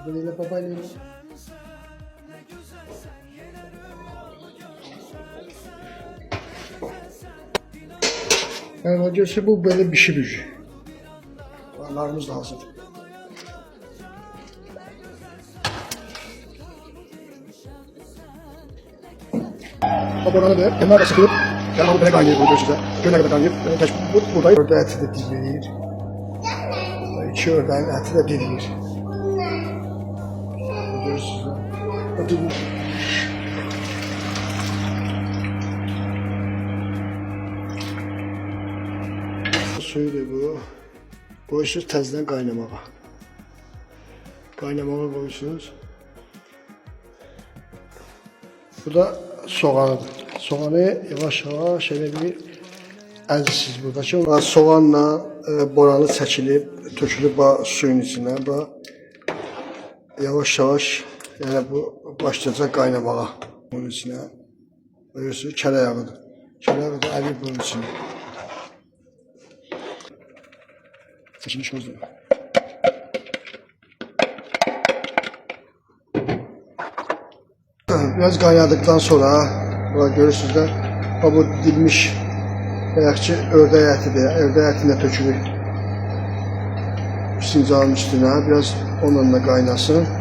Böyle babayla. Yani hocası bu böyle pişirici. Varlarımız da hazır. Kabuğunu da kenara sıkılıp yani o böyle kaynayıp koyuyor size. Şöyle kadar kaynayıp buradayı ördeği eti de dizleyir. İki ördeğin eti de dizleyir. Görüyorsunuz size. Suyu da bu. Koyuyorsunuz tezden kaynamağa. Kaynamağa koyuyorsunuz. Bu da soğanıdır. Soğanı yavaş yavaş şöyle bir əzisiz buradakı. Soğanla boranı çəkilib, tökülüb suyun içine. Yavaş yavaş yani bu başlayacak qaynamağa bunun içine. Görüyorsunuz kərə yağıdır. Kərə yağı da əriyib bunun içine. Çəkiliş gözlüyor. Biraz kaynadıktan sonra görürsünüz de bu dilmiş ayakçı ördək ətidir. Ördək ətini tökülür sincanın üstüne. Biraz onunla da kaynasın.